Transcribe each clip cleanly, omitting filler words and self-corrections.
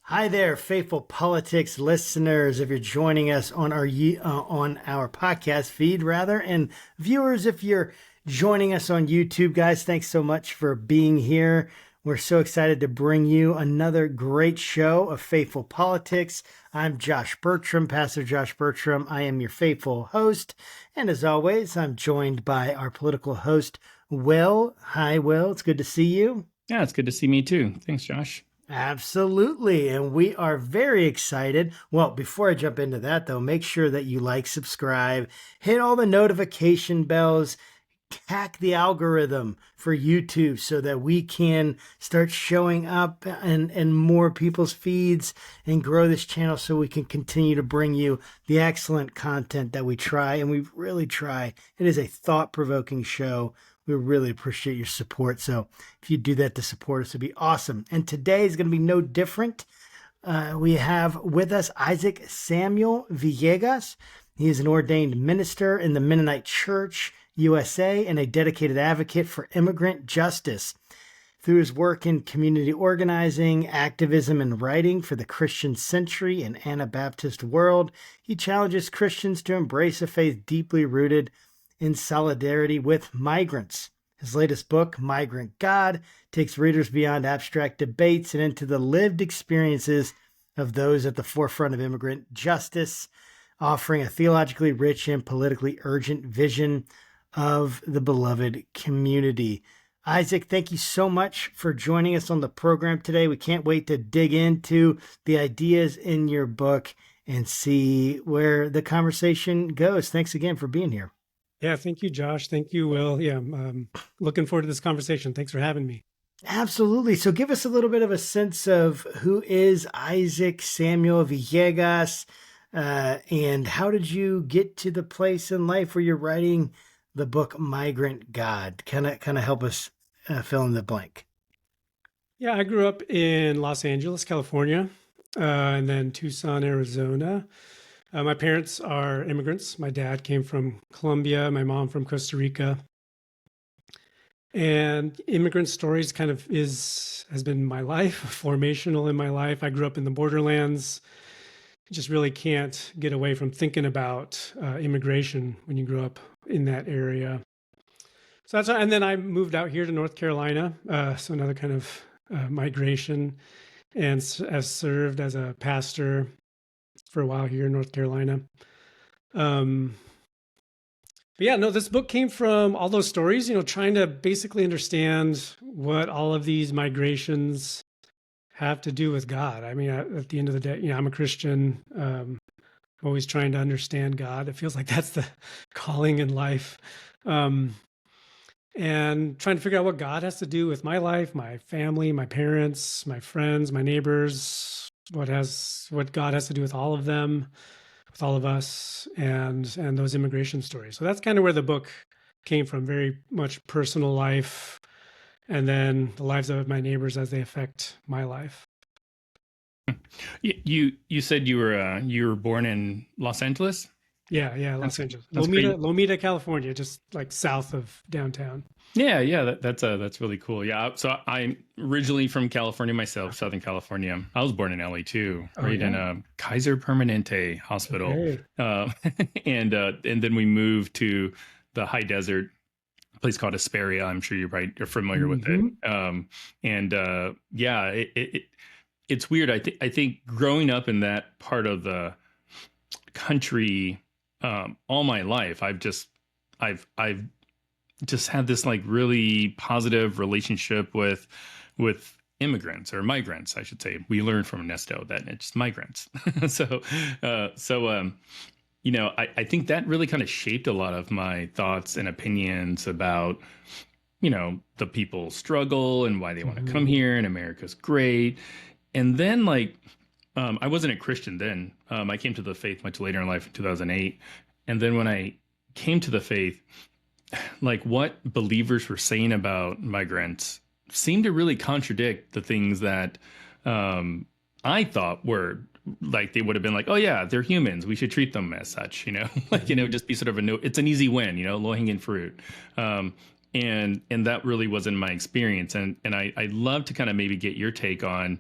Hi there, faithful politics listeners. If you're joining us on our podcast feed, rather, and viewers, if you're joining us on YouTube, guys, thanks so much for being here. We're so excited to bring you another great show of Faithful Politics. I'm Josh Bertram, Pastor Josh Bertram. I am your faithful host, and as always, I'm joined by our political host, Will. Hi, Will. It's good to see you. Yeah, it's good to see me too. Thanks, Josh. Absolutely. And we are very excited. Well, before I jump into that, though, make sure that you like, subscribe, hit all the notification bells, hack the algorithm for YouTube so that we can start showing up in more people's feeds and grow this channel so we can continue to bring you the excellent content that we try. And we really try. It is a thought-provoking show. We really appreciate your support. So if you do that to support us, it'd be awesome. And today is going to be no different. We have with us Isaac Samuel Villegas. He is an ordained minister in the Mennonite Church USA and a dedicated advocate for immigrant justice. Through his work in community organizing, activism, and writing for the Christian Century and Anabaptist World, he challenges Christians to embrace a faith deeply rooted in solidarity with migrants. His latest book, Migrant God, takes readers beyond abstract debates and into the lived experiences of those at the forefront of immigrant justice, offering a theologically rich and politically urgent vision of the beloved community. Isaac, thank you so much for joining us on the program today. We can't wait to dig into the ideas in your book and see where the conversation goes. Thanks again for being here. Yeah, thank you, Josh. Thank you, Will. Yeah, I'm looking forward to this conversation. Thanks for having me. Absolutely. So give us a little bit of a sense of who is Isaac Samuel Villegas, and how did you get to the place in life where you're writing the book Migrant God? Kind of help us fill in the blank. Yeah, I grew up in Los Angeles, California, and then Tucson, Arizona. My parents are immigrants. My dad came from Colombia, my mom from Costa Rica. And immigrant stories has been my life, formational in my life. I grew up in the borderlands. You just really can't get away from thinking about immigration when you grew up in that area. So and then I moved out here to North Carolina. So another kind of migration, and have served as a pastor for a while here in North Carolina. But yeah, no, this book came from all those stories, trying to basically understand what all of these migrations have to do with God. I mean, at the end of the day, I'm a Christian, always trying to understand God. It feels like that's the calling in life. And trying to figure out what God has to do with my life, my family, my parents, my friends, my neighbors, what God has to do with all of them, with all of us, and those immigration stories. So that's kind of where the book came from, very much personal life, and then the lives of my neighbors as they affect my life. You said you were born in Los Angeles? Yeah, Los Angeles, Lomita, Lomita, California, just like south of downtown. Yeah, that's really cool. Yeah, so I'm originally from California myself, Southern California. I was born in LA too, right in a Kaiser Permanente hospital, okay. And then we moved to the high desert place called Hesperia. I'm sure you're familiar with it. It's weird. I think growing up in that part of the country all my life, I've just had this like really positive relationship with immigrants, or migrants, I should say. We learned from Ernesto that it's migrants. I think that really kind of shaped a lot of my thoughts and opinions about, the people's struggle and why they want to come here, and America's great. And then I wasn't a Christian then. I came to the faith much later in life, in 2008. And then when I came to the faith, like what believers were saying about migrants seemed to really contradict the things that I thought were like, they would have been like, oh yeah, they're humans, we should treat them as such, just be sort of it's an easy win, low hanging fruit. And that really wasn't my experience. And I'd love to kind of maybe get your take on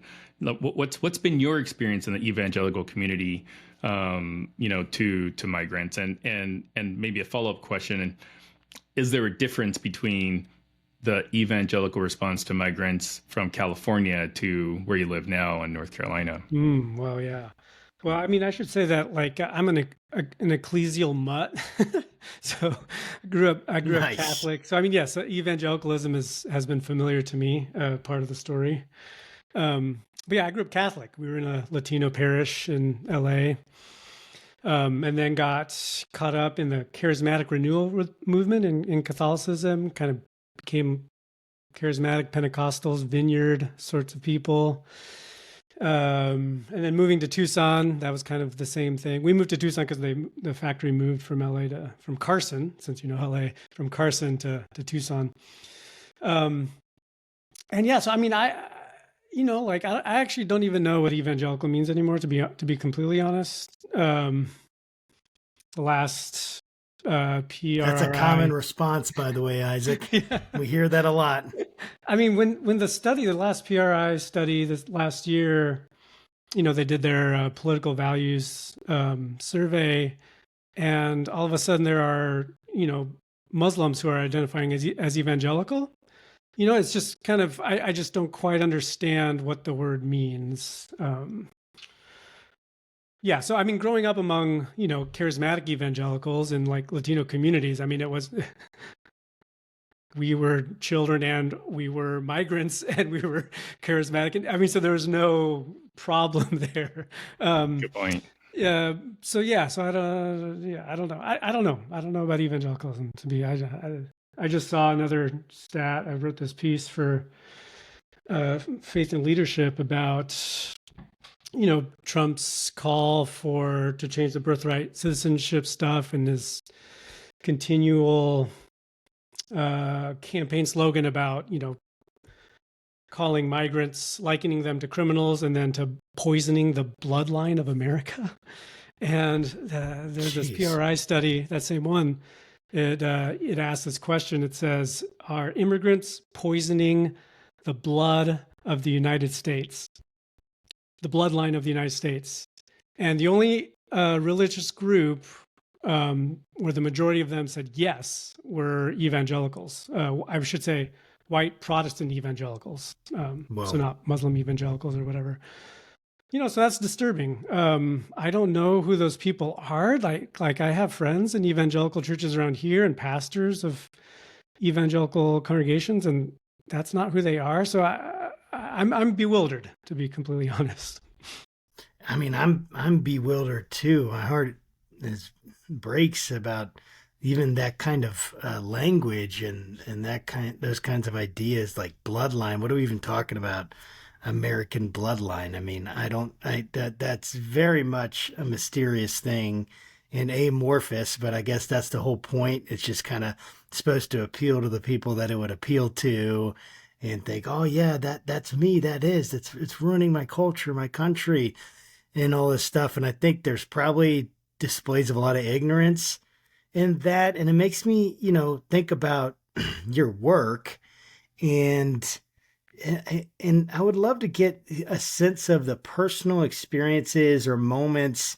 what's been your experience in the evangelical community, to migrants, and maybe a follow up question, and is there a difference between the evangelical response to migrants from California to where you live now in North Carolina? Well, yeah. Well, I mean, I should say that like I'm an ecclesial mutt, so I grew up Nice. Catholic. So I mean, yes, evangelicalism has been familiar to me, part of the story. But yeah, I grew up Catholic. We were in a Latino parish in LA, and then got caught up in the charismatic renewal movement in Catholicism. Kind of became charismatic Pentecostals, vineyard sorts of people. And then moving to Tucson, that was kind of the same thing. We moved to Tucson because the factory moved from from Carson, since you know LA, from Carson to Tucson. Um, and yeah, so I mean, like I actually don't even know what evangelical means anymore, to be completely honest. The last That's a common PRI. response, by the way, Isaac. Yeah. We hear that a lot. I mean, when the last PRI study this last year, they did their political values survey, and all of a sudden there are, Muslims who are identifying as evangelical. It's just kind of, I just don't quite understand what the word means. Yeah, so I mean, growing up among, charismatic evangelicals in like Latino communities, I mean, it was we were children and we were migrants and we were charismatic. And I mean, so there was no problem there. Good point. Yeah. So yeah. So I don't know. I don't know. I don't know about evangelicalism to be. I just saw another stat. I wrote this piece for Faith and Leadership about Trump's call to change the birthright citizenship stuff and his continual campaign slogan about calling migrants, likening them to criminals, and then to poisoning the bloodline of America. And there's this Jeez. PRI study, that same one. It asks this question. It says, "Are immigrants poisoning the blood of the United States, the bloodline of the United States?" And the only religious group where the majority of them said yes were evangelicals. I should say white Protestant evangelicals, so Whoa. not Muslim evangelicals or whatever. So that's disturbing. I don't know who those people are. Like I have friends in evangelical churches around here and pastors of evangelical congregations, and that's not who they are. So I'm bewildered, to be completely honest. I mean, I'm bewildered too. My heart breaks about even that kind of language and those kinds of ideas like bloodline. What are we even talking about? American bloodline. I mean, that's very much a mysterious thing and amorphous, but I guess that's the whole point. It's just kind of supposed to appeal to the people that it would appeal to and think, oh yeah, that's me. It's ruining my culture, my country, and all this stuff. And I think there's probably displays of a lot of ignorance in that. And it makes me, think about your work and I would love to get a sense of the personal experiences or moments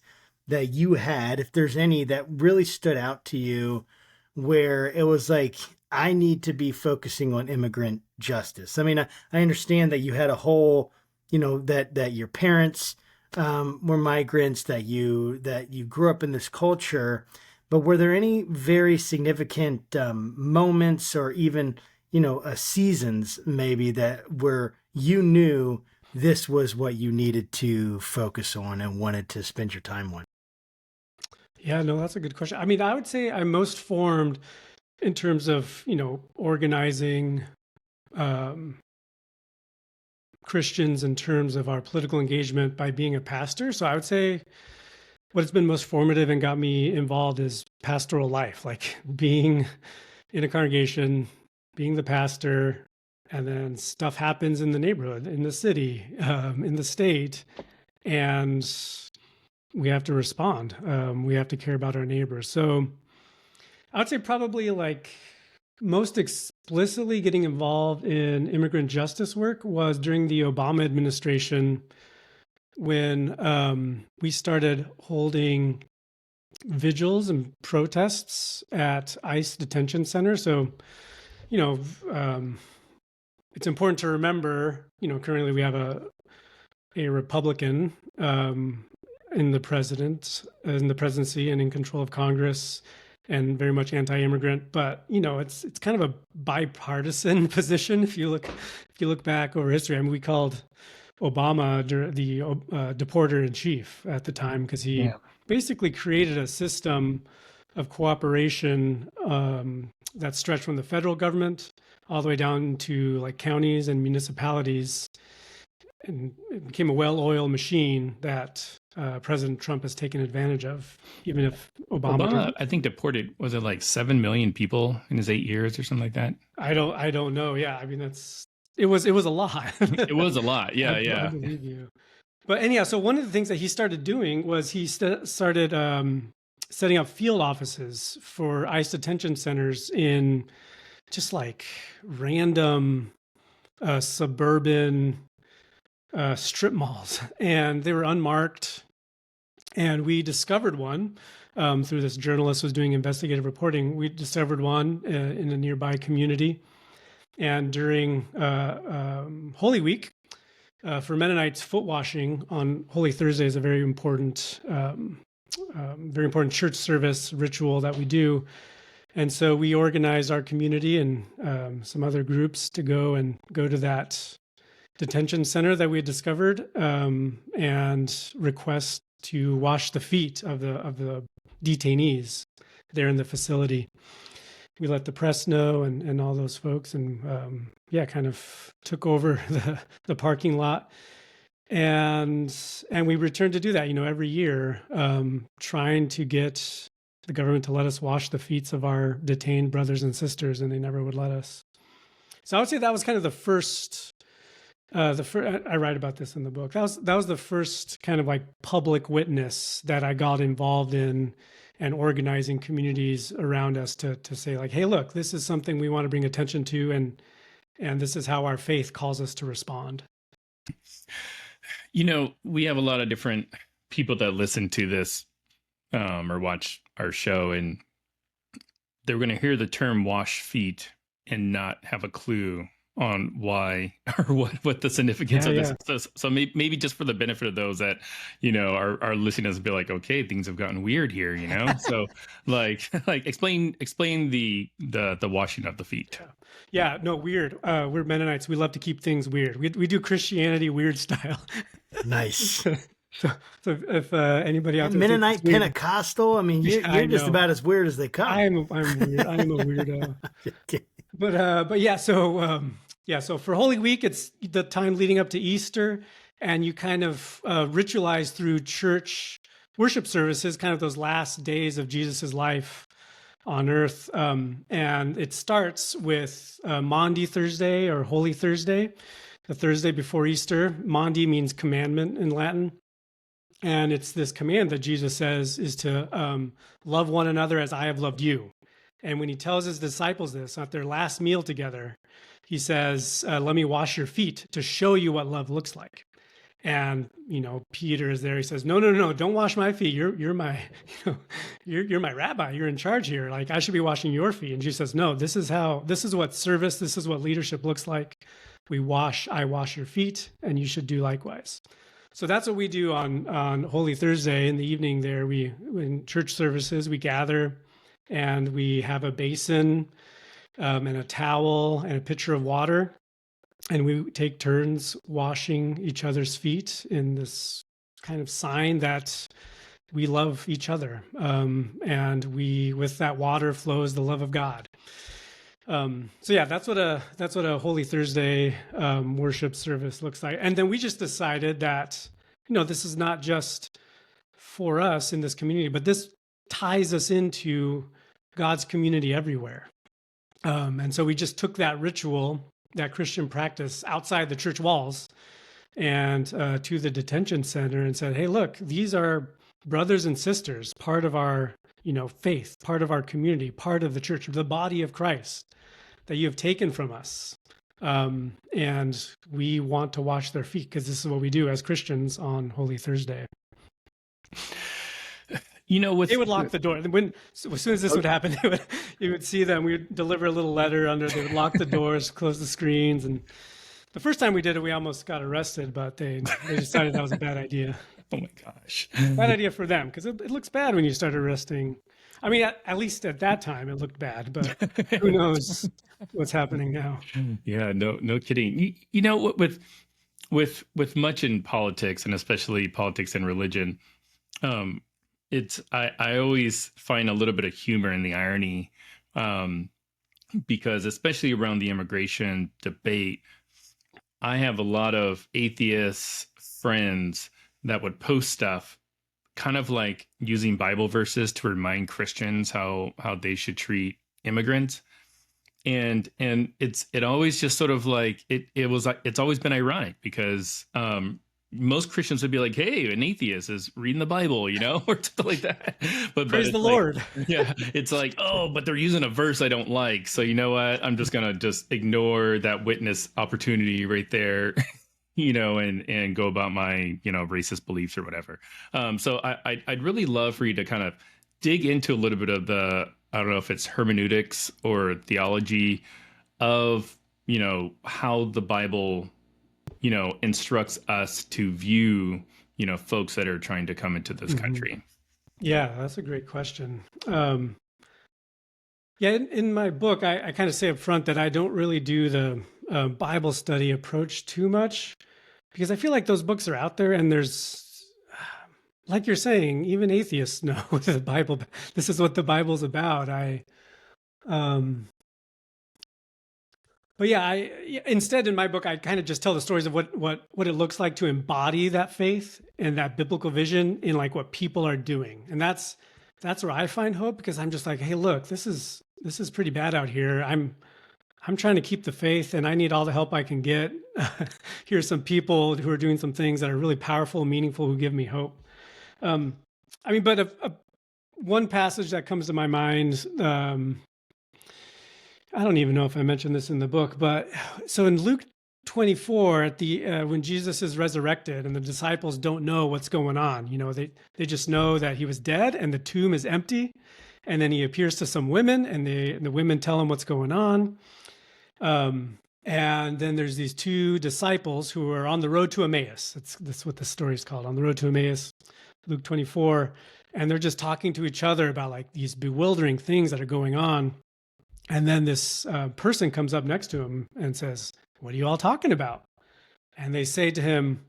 that you had, if there's any that really stood out to you, where it was like, I need to be focusing on immigrant justice. I mean, I understand that you had a whole, that your parents were migrants, that you grew up in this culture, but were there any very significant moments or even seasons maybe that where you knew this was what you needed to focus on and wanted to spend your time on? Yeah, no, that's a good question. I mean, I would say I'm most formed in terms of, organizing Christians in terms of our political engagement by being a pastor. So I would say what has been most formative and got me involved is pastoral life, like being in a congregation, being the pastor, and then stuff happens in the neighborhood, in the city, in the state, and we have to respond. We have to care about our neighbors. So I would say probably like most explicitly getting involved in immigrant justice work was during the Obama administration, when we started holding vigils and protests at ICE detention centers. So, you know, it's important to remember, currently we have a Republican in the presidency and in control of Congress, and very much anti-immigrant. But it's kind of a bipartisan position. If you look back over history, I mean, we called Obama the deporter in chief at the time, because he basically created a system of cooperation that stretched from the federal government all the way down to like counties and municipalities, and it became a well-oiled machine that President Trump has taken advantage of, even if Obama I think deported, was it like 7 million people in his 8 years or something like that? I don't know. Yeah, I mean it was a lot. It was a lot. Yeah, I believe you. But anyhow, so one of the things that he started doing was he started setting up field offices for ICE detention centers in just like random suburban strip malls, and they were unmarked. And we discovered one through this journalist who was doing investigative reporting. We discovered one in a nearby community. And during Holy Week, for Mennonites, foot washing on Holy Thursday is a very important church service ritual that we do. And so we organized our community and some other groups to go to that detention center that we had discovered and request to wash the feet of the detainees there in the facility. We let the press know and all those folks, and kind of took over the parking lot, and we returned to do that, every year, trying to get the government to let us wash the feet of our detained brothers and sisters, and they never would let us. So I would say that was kind of the first. I write about this in the book. That was the first kind of like public witness that I got involved in, and organizing communities around us to say like, hey, look, this is something we want to bring attention to, and this is how our faith calls us to respond. We have a lot of different people that listen to this or watch our show, and they're going to hear the term wash feet and not have a clue on why or what the significance of this is. So maybe just for the benefit of those that are listening to us, be like, okay, things have gotten weird here, so like explain the washing of the feet. No, weird. We're Mennonites, we love to keep things weird. We do Christianity weird style. Nice. So if anybody out there Mennonite Pentecostal, I mean, you're just about as weird as they come. I'm weird. I'm a weirdo. But yeah, so for Holy Week, it's the time leading up to Easter, and you kind of ritualize through church worship services, kind of those last days of Jesus's life on earth. And it starts with Maundy Thursday or Holy Thursday, the Thursday before Easter. Maundy means commandment in Latin. And it's this command that Jesus says is to love one another as I have loved you. And when he tells his disciples this at their last meal together, he says, let me wash your feet to show you what love looks like. And, Peter is there. He says, no, don't wash my feet. You're my, you're my rabbi. You're in charge here. Like, I should be washing your feet. And Jesus says, no, this is what service, this is what leadership looks like. I wash your feet, and you should do likewise. So that's what we do on Holy Thursday in the evening there. In church services, we gather and we have a basin and a towel and a pitcher of water. And we take turns washing each other's feet in this kind of sign that we love each other. And with that water flows the love of God. That's what a Holy Thursday worship service looks like. And then we just decided that, this is not just for us in this community, but this ties us into God's community everywhere. And so we just took that ritual, that Christian practice, outside the church walls and to the detention center, and said, hey, look, these are brothers and sisters, part of our faith, part of our community, part of the church, the body of Christ. that you have taken from us. And we want to wash their feet because this is what we do as Christians on Holy Thursday. You know, They would lock the door. As soon as this would happen, you would see them. We would deliver a little letter under. They would lock the doors, close the screens. And the first time we did it, we almost got arrested, but they decided that was a bad idea. Oh my gosh. Bad idea for them because it looks bad when you start arresting. I mean, at least at that time it looked bad, but who knows what's happening now? Yeah, no kidding. You know, with much in politics, and especially politics and religion, I always find a little bit of humor in the irony, because especially around the immigration debate, I have a lot of atheist friends that would post stuff kind of like using Bible verses to remind Christians how they should treat immigrants. And it always just sort of like it was like it's always been ironic because most Christians would be like, hey, an atheist is reading the Bible, you know, or something like that. But Praise the like, Lord. Yeah, it's like, oh, but they're using a verse I don't like. So you know what? I'm just gonna just ignore that witness opportunity right there, you know, and go about my, you know, racist beliefs or whatever. So I'd really love for you to kind of dig into a little bit of the, I don't know if it's hermeneutics or theology of, you know, how the Bible, you know, instructs us to view, you know, folks that are trying to come into this country. Yeah, that's a great question. Yeah, in my book, I kind of say up front that I don't really do the Bible study approach too much because I feel like those books are out there and there's, like you're saying, even atheists know the Bible. This is what the Bible's about. But yeah, instead in my book, I kind of just tell the stories of what it looks like to embody that faith and that biblical vision in like what people are doing. And that's where I find hope because I'm just like, hey, look, this is pretty bad out here. I'm trying to keep the faith and I need all the help I can get. Here's some people who are doing some things that are really powerful and meaningful who give me hope. I mean, but one passage that comes to my mind, I don't even know if I mentioned this in the book, but so in Luke 24, at the when Jesus is resurrected and the disciples don't know what's going on, you know, they just know that he was dead and the tomb is empty, and then he appears to some women and the women tell him what's going on, and then there's these two disciples who are on the road to Emmaus. That's what the story is called, on the road to Emmaus, Luke 24, and they're just talking to each other about like these bewildering things that are going on. And then this person comes up next to him and says, what are you all talking about? And they say to him,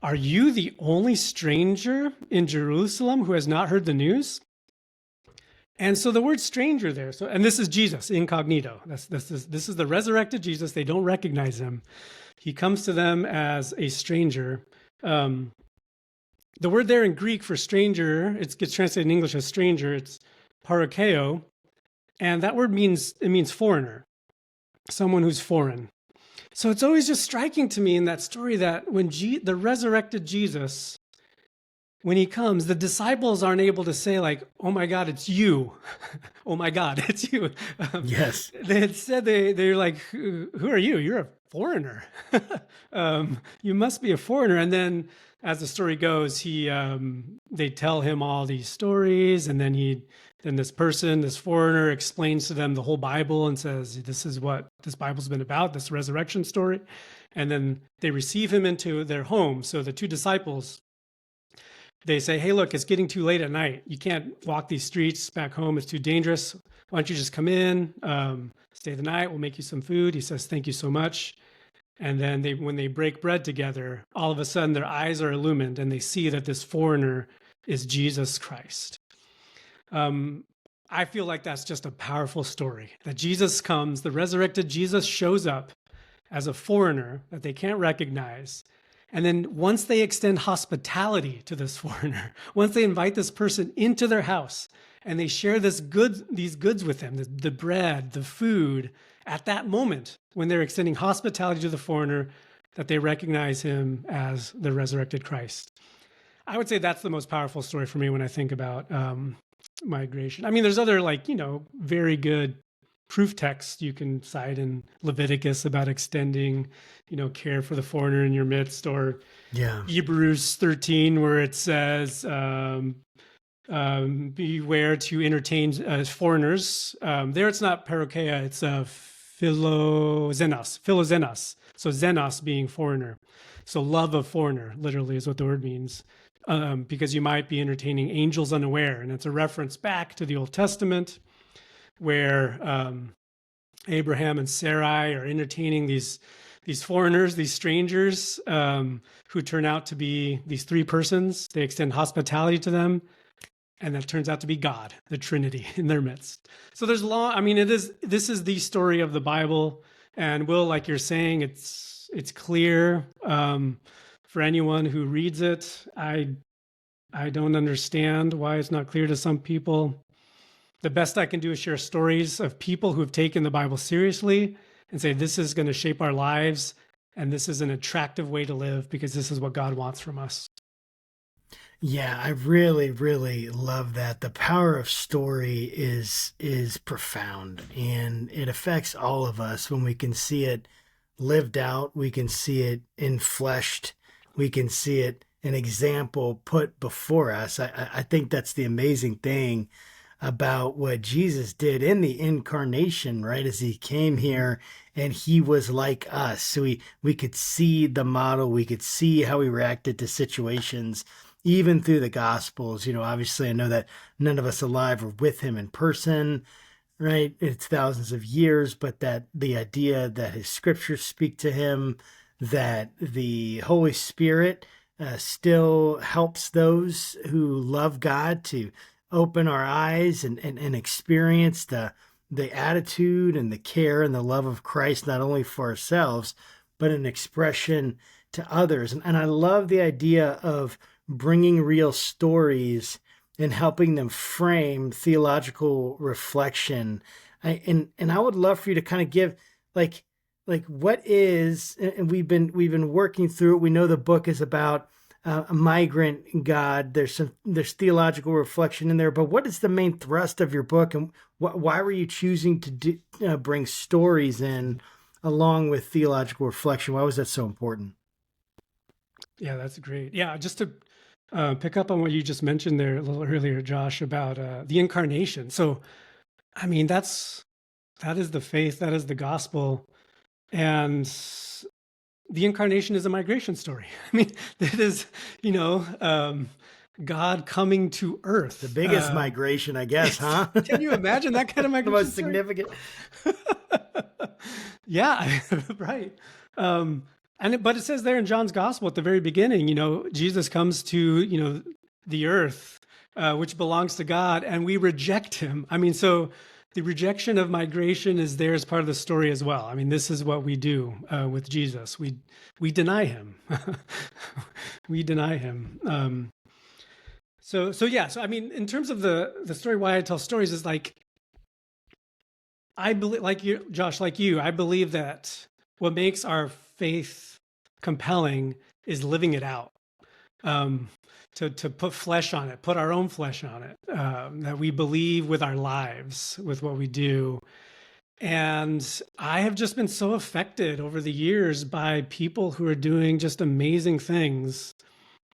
are you the only stranger in Jerusalem who has not heard the news? And so the word stranger there, and this is Jesus incognito. This is the resurrected Jesus. They don't recognize him. He comes to them as a stranger. The word there in Greek for stranger, it gets translated in English as stranger. It's parakeo. And that word means foreigner, someone who's foreign. So it's always just striking to me in that story that when the resurrected Jesus, when he comes, the disciples aren't able to say like, oh my God, it's you. Oh my God, it's you. Yes. They had said, they're like, who are you? You're a foreigner. You must be a foreigner. And then as the story goes, they tell him all these stories, and then this foreigner explains to them the whole Bible and says, this is what this Bible's been about, this resurrection story. And then they receive him into their home. So the two disciples, they say, hey, look, it's getting too late at night. You can't walk these streets back home. It's too dangerous. Why don't you just come in, stay the night? We'll make you some food. He says, thank you so much. And then when they break bread together, all of a sudden their eyes are illumined and they see that this foreigner is Jesus Christ. I feel like that's just a powerful story, that Jesus comes, the resurrected Jesus shows up as a foreigner that they can't recognize. And then once they extend hospitality to this foreigner, once they invite this person into their house and they share these goods with them, the bread, the food, at that moment, when they're extending hospitality to the foreigner, that they recognize him as the resurrected Christ. I would say that's the most powerful story for me when I think about migration. I mean, there's other very good proof texts you can cite in Leviticus about extending, care for the foreigner in your midst, or Yeah. Hebrews 13, where it says, beware to entertain foreigners. There it's not parokeia, it's philozenos. So xenos being foreigner. So love of foreigner, literally, is what the word means. Because you might be entertaining angels unaware. And it's a reference back to the Old Testament, where Abraham and Sarai are entertaining these foreigners, these strangers, who turn out to be these three persons. They extend hospitality to them, and that turns out to be God, the Trinity, in their midst. So there's this is the story of the Bible. And Will, like you're saying, it's clear for anyone who reads it. I don't understand why it's not clear to some people. The best I can do is share stories of people who have taken the Bible seriously and say, this is going to shape our lives, and this is an attractive way to live because this is what God wants from us. Yeah, I really, really love that. The power of story is profound, and it affects all of us when we can see it lived out. We can see it infleshed. We can see it, an example put before us. I think that's the amazing thing about what Jesus did in the incarnation, right? As he came here and he was like us. So we could see the model. We could see how he reacted to situations, even through the Gospels. Obviously I know that none of us alive are with him in person, right? It's thousands of years, but that the idea that his scriptures speak to him, that the Holy Spirit still helps those who love God to open our eyes and experience the attitude and the care and the love of Christ, not only for ourselves, but an expression to others. And I love the idea of bringing real stories and helping them frame theological reflection. And I would love for you to kind of give like what is, and we've been working through it. We know the book is about a migrant God. There's theological reflection in there, but what is the main thrust of your book, and why were you choosing to bring stories in along with theological reflection? Why was that so important? Yeah, that's great. Yeah, just to pick up on what you just mentioned there a little earlier, Josh, about the incarnation. So, I mean, that is the faith, that is the gospel, and the incarnation is a migration story. I mean, that is, God coming to earth. The biggest migration, I guess, huh? Can you imagine that kind of migration? The most significant. Yeah, right. But it says there in John's gospel at the very beginning, Jesus comes to, the earth, which belongs to God, and we reject him. I mean, so the rejection of migration is there as part of the story as well. I mean, this is what we do with Jesus. We deny him. We deny him. So I mean, in terms of the story, why I tell stories is like, I believe, like you, Josh, like you, I believe that what makes our faith compelling is living it out. To put flesh on it, put our own flesh on it, that we believe with our lives, with what we do. And I have just been so affected over the years by people who are doing just amazing things.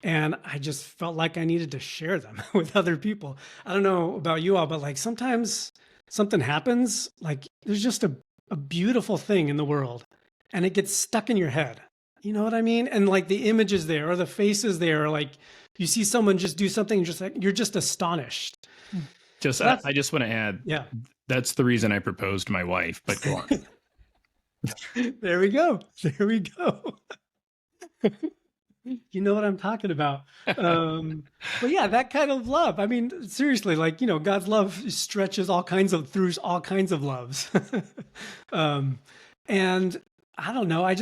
And I just felt like I needed to share them with other people. I don't know about you all, but like sometimes something happens, like there's just a beautiful thing in the world and it gets stuck in your head. You know what I mean? And like the images there or the faces there, or like you see someone just do something, just like you're just astonished. I just want to add, yeah, that's the reason I proposed to my wife, but go on. There we go. There we go. You know what I'm talking about. But yeah, that kind of love. I mean, seriously, like, God's love stretches through all kinds of loves. And I don't know,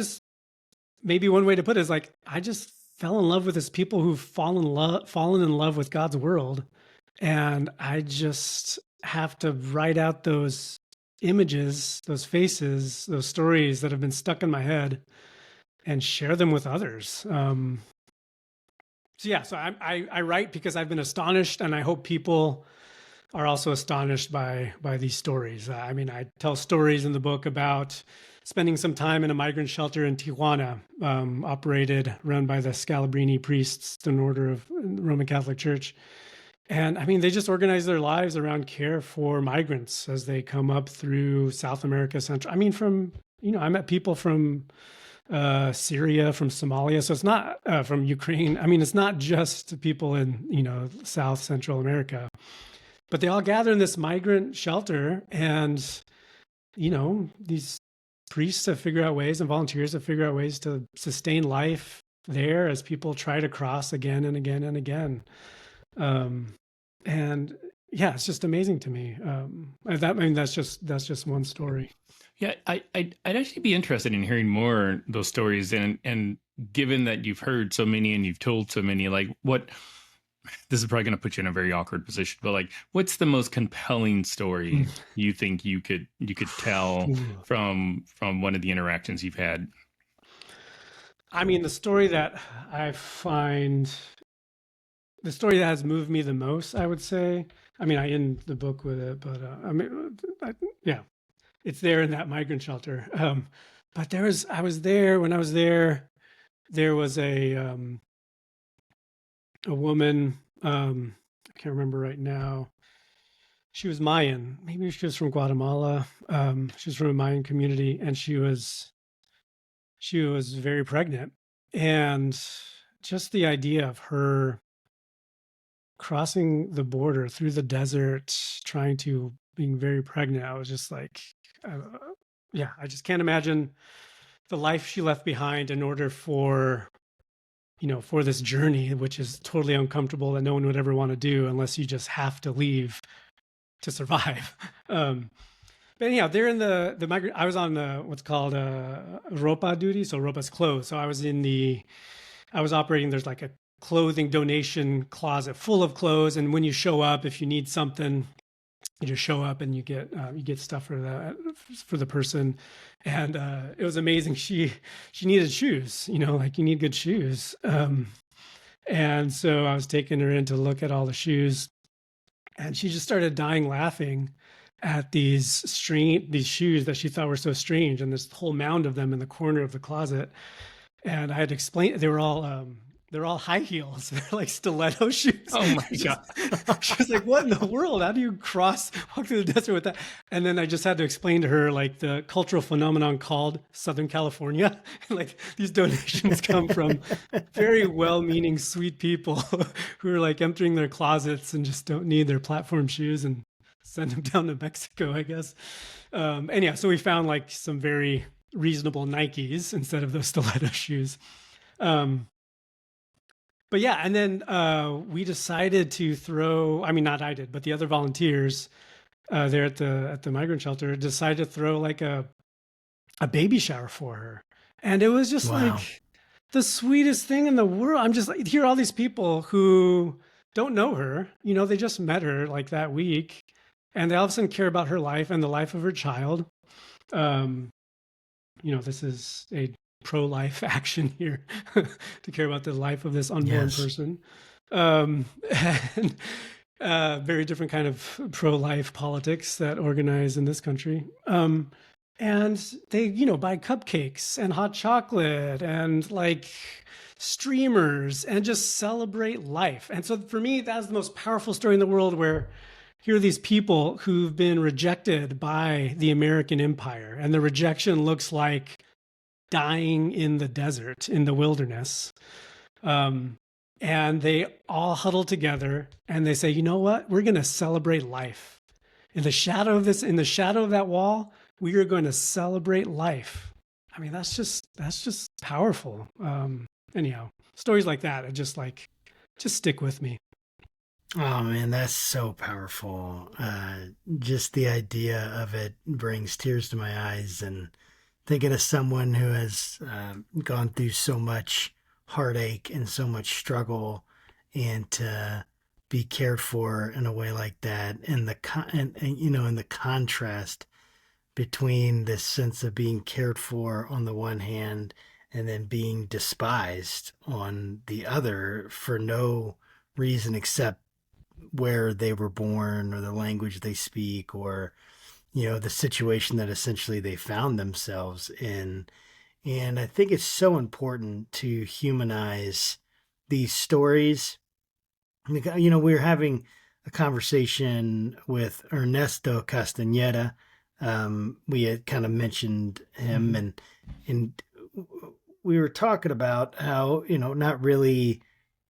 maybe one way to put it is like, I just fell in love with these people who've fallen in love with God's world. And I just have to write out those images, those faces, those stories that have been stuck in my head and share them with others. So I write because I've been astonished, and I hope people are also astonished by these stories. I mean, I tell stories in the book about spending some time in a migrant shelter in Tijuana, run by the Scalabrini priests, an order of the Roman Catholic Church. And I mean, they just organize their lives around care for migrants as they come up through South America, Central. I mean, I met people from Syria, from Somalia. So it's not from Ukraine. I mean, it's not just people in, South Central America, but they all gather in this migrant shelter, and, these priests have figured out ways, and volunteers have figured out ways to sustain life there as people try to cross again and again and again. And yeah, it's just amazing to me. That's just one story. Yeah, I'd actually be interested in hearing more those stories, and given that you've heard so many and you've told so many, like what, this is probably going to put you in a very awkward position, but like, what's the most compelling story you think you could tell from one of the interactions you've had? I mean, the story that has moved me the most, I would say. I mean, I end the book with it, but yeah, it's there in that migrant shelter. But when I was there, there was a woman, I can't remember right now. She was Mayan. Maybe she was from Guatemala. She was from a Mayan community, and she was very pregnant. And just the idea of her crossing the border through the desert, being very pregnant, I was just like, I just can't imagine the life she left behind in order for this journey, which is totally uncomfortable, that no one would ever want to do unless you just have to leave to survive. But anyhow, they're in the migrant. I was on what's called ropa duty. So ropa's clothes. So I was operating, there's like a clothing donation closet full of clothes. And when you show up, if you need something, you just show up and you get stuff for the person. And it was amazing. She needed shoes, like you need good shoes. And so I was taking her in to look at all the shoes, and she just started dying laughing at these shoes that she thought were so strange, and this whole mound of them in the corner of the closet. And I had to explain, they're all high heels. They're like stiletto shoes. Oh my God. She was like, what in the world? How do you walk through the desert with that? And then I just had to explain to her like the cultural phenomenon called Southern California. Like these donations come from very well-meaning, sweet people who are like emptying their closets and just don't need their platform shoes and send them down to Mexico, I guess. Anyhow, so we found like some very reasonable Nikes instead of those stiletto shoes. But yeah, and then we decided to not I did, but the other volunteers there at the migrant shelter decided to throw like a baby shower for her. And it was just like the sweetest thing in the world. I'm just like, here are all these people who don't know her, they just met her like that week, and they all of a sudden care about her life and the life of her child. This is a pro-life action here to care about the life of this unborn person. And very different kind of pro-life politics that organize in this country. And they, buy cupcakes and hot chocolate and like streamers and just celebrate life. And so for me, that's the most powerful story in the world, where here are these people who've been rejected by the American empire, and the rejection looks like dying in the desert, in the wilderness. And they all huddle together and they say, you know what? We're going to celebrate life. In the shadow of that wall, we are going to celebrate life. I mean, that's just powerful. Anyhow, stories like that are just stick with me. Oh man, that's so powerful. Just the idea of it brings tears to my eyes, and thinking of someone who has gone through so much heartache and so much struggle, and to be cared for in a way like that, and in the contrast between this sense of being cared for on the one hand, and then being despised on the other for no reason except where they were born or the language they speak or, the situation that essentially they found themselves in. And I think it's so important to humanize these stories. We were having a conversation with Ernesto Castañeda. We had kind of mentioned him, and we were talking about how, not really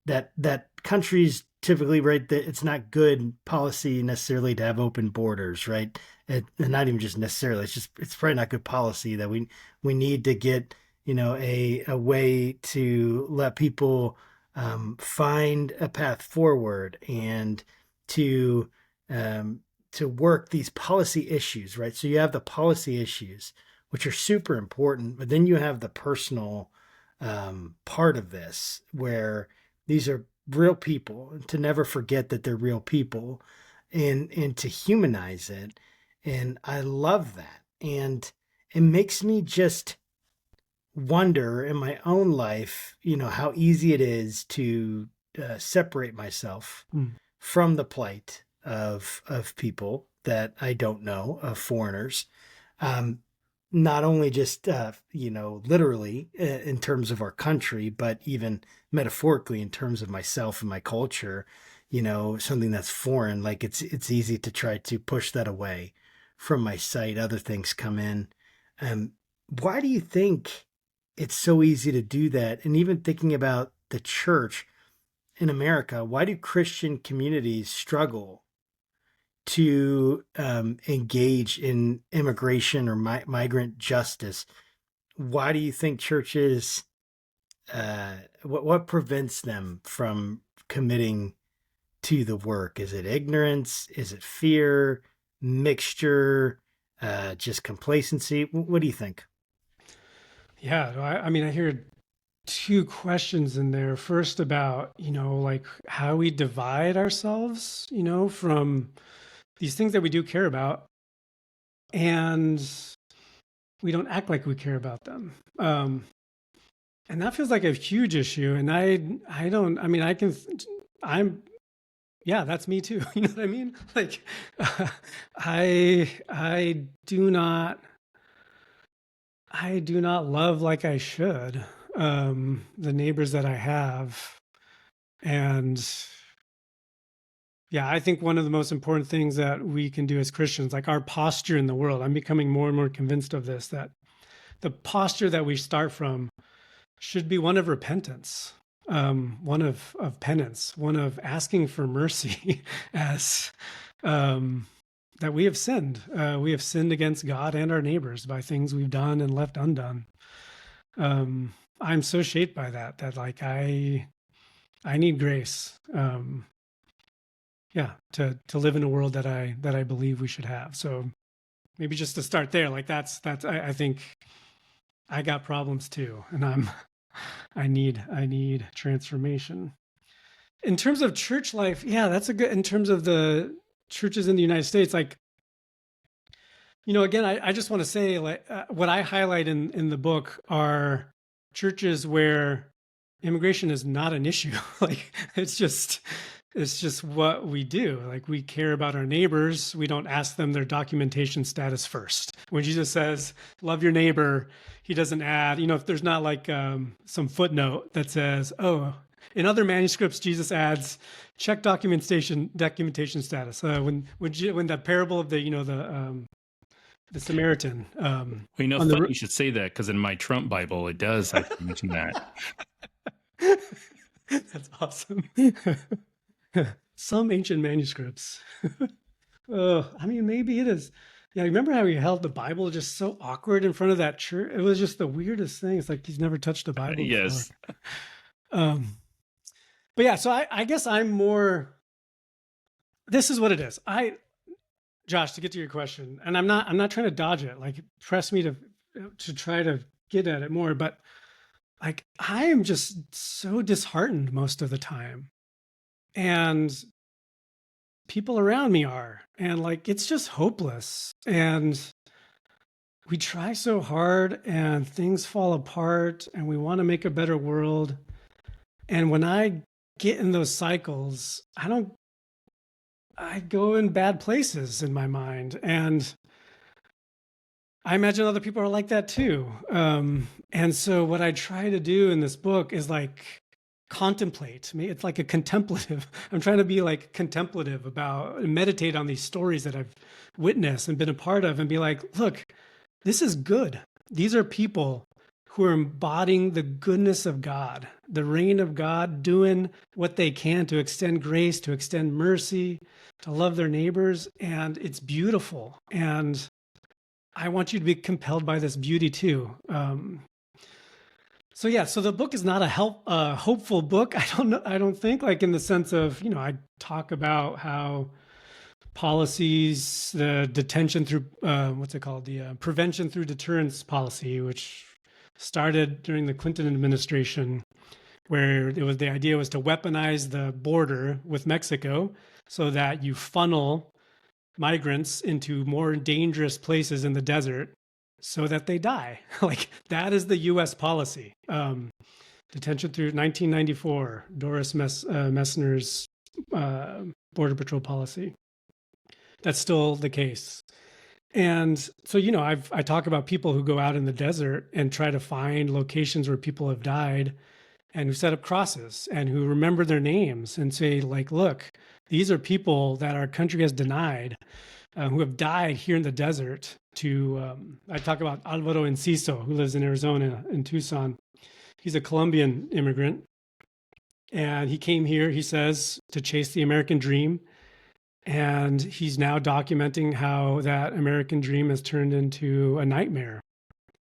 that countries typically, right, that it's not good policy necessarily to have open borders, right? And not even just necessarily, it's probably not good policy that we need to get, a way to let people find a path forward and to work these policy issues, right? So you have the policy issues, which are super important, but then you have the personal part of this where these are real people, and to never forget that they're real people, and to humanize it. And I love that. And it makes me just wonder in my own life, how easy it is to separate myself from the plight of people that I don't know, of foreigners. Not only just literally in terms of our country, but even metaphorically in terms of myself and my culture. Something that's foreign, like it's easy to try to push that away from my sight. Other things come in. Why do you think it's so easy to do that? And even thinking about the church in America, why do Christian communities struggle to engage in immigration or migrant justice? Why do you think churches, what prevents them from committing to the work? Is it ignorance? Is it fear, mixture, just complacency? What do you think? Yeah, I mean, I hear two questions in there. First about, like how we divide ourselves, from these things that we do care about, and we don't act like we care about them. And that feels like a huge issue. And yeah, that's me too. You know what I mean? Like, I do not love like I should, the neighbors that I have. And yeah, I think one of the most important things that we can do as Christians, like our posture in the world, I'm becoming more and more convinced of this, that the posture that we start from should be one of repentance, one of penance, one of asking for mercy as that we have sinned. We have sinned against God and our neighbors by things we've done and left undone. I'm so shaped by that like I need grace. To live in a world that I believe we should have. So maybe just to start there, like that's I think I got problems too, and I need transformation. In terms of church life, yeah, that's a good. In terms of the churches in the United States, like, again, I just want to say, like, what I highlight in the book are churches where immigration is not an issue. Like, it's just what we do. Like, we care about our neighbors. We don't ask them their documentation status first. When Jesus says, love your neighbor, he doesn't add, if there's not like some footnote that says, oh, in other manuscripts, Jesus adds, check documentation status. When the parable of the Samaritan. Funny you should say that, because in my Trump Bible, it does actually mention that. That's awesome. Some ancient manuscripts. I mean, maybe it is. Yeah, remember how he held the Bible just so awkward in front of that church? It was just the weirdest thing. It's like he's never touched the Bible before. Yes. But yeah, so I guess I'm more. This is what it is. Josh, to get to your question, and I'm not trying to dodge it. Like, press me to try to get at it more, but like I am just so disheartened most of the time. And people around me are, and like, it's just hopeless. And we try so hard and things fall apart and we want to make a better world. And when I get in those cycles, I don't I go in bad places in my mind, and I imagine other people are like that too. And so what I try to do in this book is like contemplate me. It's like a contemplative. I'm trying to be like contemplative about and meditate on these stories that I've witnessed and been a part of and be like, look, this is good. These are people who are embodying the goodness of God, the reign of God, doing what they can to extend grace, to extend mercy, to love their neighbors. And it's beautiful. And I want you to be compelled by this beauty too. So yeah, so the book is not a hopeful book. I don't know. I don't think like in the sense of, I talk about how policies, the detention through, what's it called? The prevention through deterrence policy, which started during the Clinton administration, where the idea was to weaponize the border with Mexico so that you funnel migrants into more dangerous places in the desert so that they die. Like that is the U.S. policy. Detention through 1994, Doris Messner's Border Patrol policy. That's still the case. And so, I talk about people who go out in the desert and try to find locations where people have died and who set up crosses and who remember their names and say, like, look, these are people that our country has denied, who have died here in the desert. I talk about Alvaro Enciso, who lives in Arizona, in Tucson. He's a Colombian immigrant. And he came here, he says, to chase the American dream. And he's now documenting how that American dream has turned into a nightmare.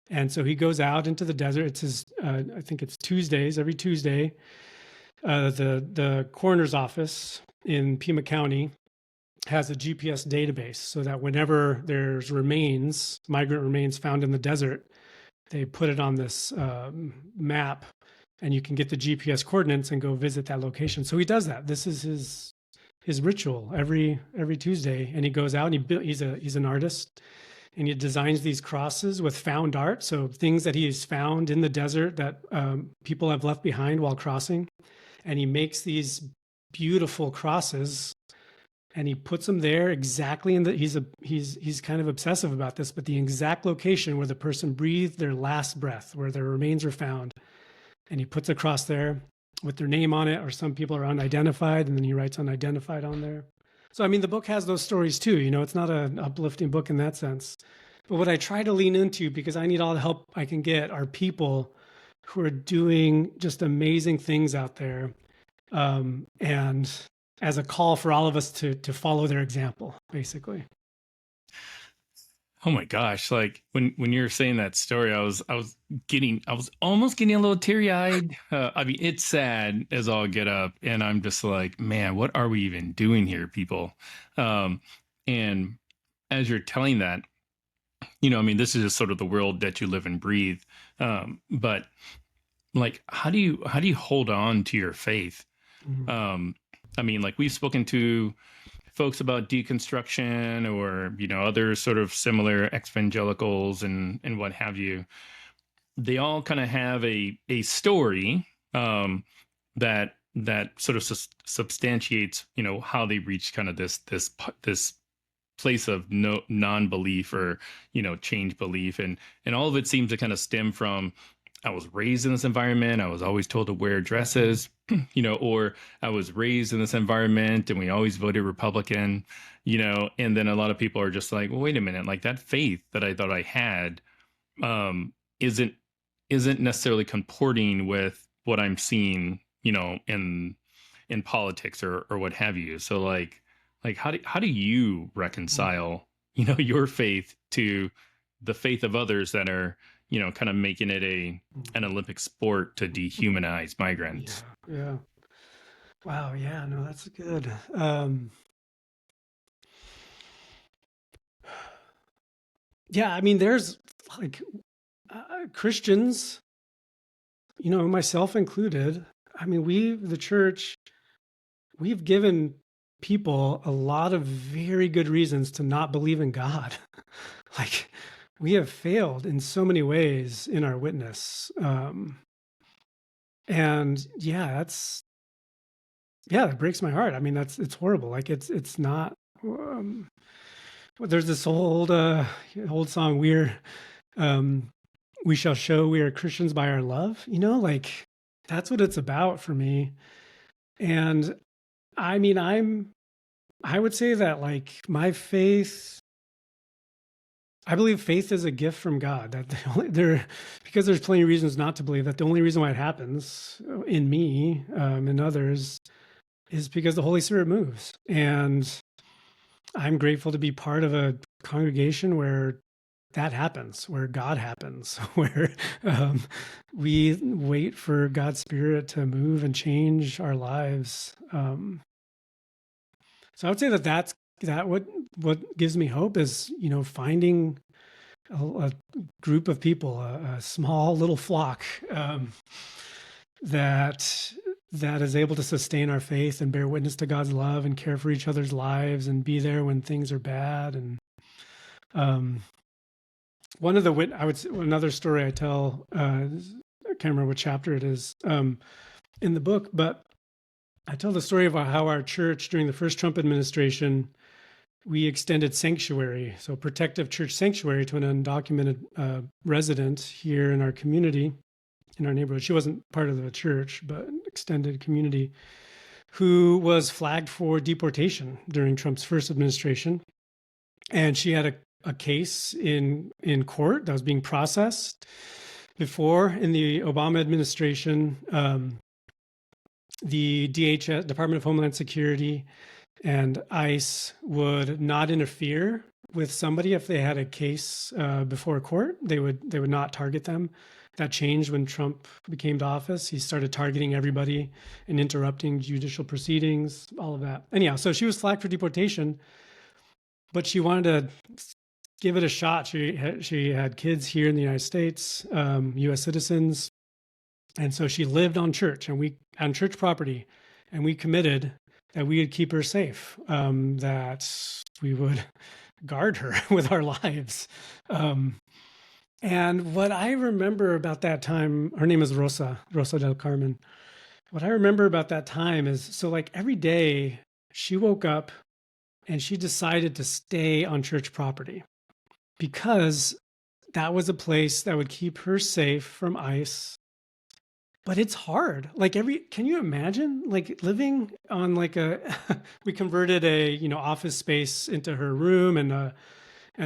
And so he goes out into the desert. It's his, I think it's Tuesdays, every Tuesday. The coroner's office in Pima County has a GPS database so that whenever there's migrant remains found in the desert, they put it on this map and you can get the GPS coordinates and go visit that location. So he does that. This is his ritual every Tuesday. And he goes out and he's an artist and he designs these crosses with found art. So things that he has found in the desert that people have left behind while crossing. And he makes these beautiful crosses and he puts them there exactly he's kind of obsessive about this, but the exact location where the person breathed their last breath, where their remains were found. And he puts a cross there with their name on it, or some people are unidentified, and then he writes unidentified on there. So, I mean, the book has those stories too. It's not an uplifting book in that sense. But what I try to lean into, because I need all the help I can get, are people who are doing just amazing things out there. And as a call for all of us to follow their example, basically. Oh my gosh! Like when you're saying that story, I was almost getting a little teary eyed. I mean, it's sad as all get up, and I'm just like, man, what are we even doing here, people? And as you're telling that, I mean, this is just sort of the world that you live and breathe. But like, how do you hold on to your faith? Mm-hmm. I mean, like we've spoken to folks about deconstruction or other sort of similar evangelicals and what have you. They all kind of have a story that sort of substantiates how they reached kind of this place of non-belief or change belief, and all of it seems to kind of stem from, I was raised in this environment. I was always told to wear dresses, or I was raised in this environment and we always voted Republican, and then a lot of people are just like, well, wait a minute, like that faith that I thought I had isn't necessarily comporting with what I'm seeing, in politics or what have you. So like how do you reconcile, your faith to the faith of others that are kind of making it an Olympic sport to dehumanize migrants? Yeah. Wow. Yeah. No, that's good. Yeah. I mean, there's like Christians, myself included. I mean, the church, we've given people a lot of very good reasons to not believe in God. Like, we have failed in so many ways in our witness. And yeah, Yeah, it breaks my heart. I mean, it's horrible. Like it's not. Um, well, there's this old song. Um, we shall show we are Christians by our love. Like that's what it's about for me. And I mean, I would say that like my faith. I believe faith is a gift from God. That because there's plenty of reasons not to believe that. The only reason why it happens in me and others is because the Holy Spirit moves. And I'm grateful to be part of a congregation where that happens, where God happens, where we wait for God's Spirit to move and change our lives. So I would say that what gives me hope is, finding a group of people, a small little flock that is able to sustain our faith and bear witness to God's love and care for each other's lives and be there when things are bad. And another story I tell, I can't remember what chapter it is in the book, but I tell the story about how our church during the first Trump administration, we extended sanctuary, so protective church sanctuary, to an undocumented resident here in our community, in our neighborhood. She wasn't part of the church, but extended community, who was flagged for deportation during Trump's first administration. And she had a case in court that was being processed before. In the Obama administration, the DHS, Department of Homeland Security, and ICE would not interfere with somebody if they had a case before a court. They would not target them. That changed when Trump came to office. He started targeting everybody and interrupting judicial proceedings, all of that. Anyhow, so she was flagged for deportation, but she wanted to give it a shot. She had kids here in the United States, U.S. citizens, and so she lived on church on church property, and we committed that we would keep her safe, that we would guard her with our lives. And what I remember about that time, her name is Rosa del Carmen. What I remember about that time is, so like every day she woke up and she decided to stay on church property because that was a place that would keep her safe from ICE. But it's hard. Like can you imagine like living on like we converted a, office space into her room and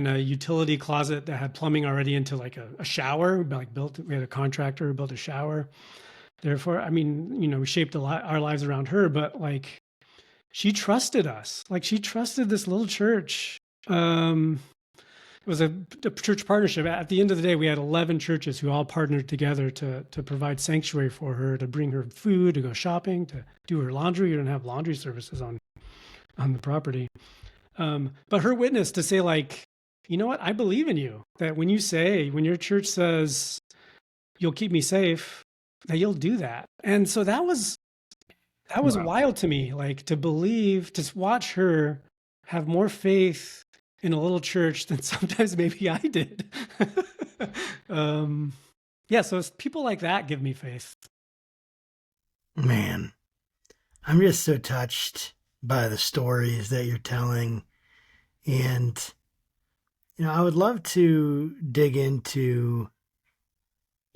a utility closet that had plumbing already into like a shower. We had a contractor who built a shower. Therefore, I mean, we shaped our lives around her, but like she trusted us. Like she trusted this little church. It was a church partnership. At the end of the day, we had 11 churches who all partnered together to provide sanctuary for her, to bring her food, to go shopping, to do her laundry. You don't have laundry services on the property. But her witness to say like, you know what? I believe in you, that when your church says you'll keep me safe, that you'll do that. And so that was wow, wild to me, like to watch her have more faith in a little church than sometimes maybe I did. Yeah, so it's people like that give me faith. Man, I'm just so touched by the stories that you're telling. And, I would love to dig into,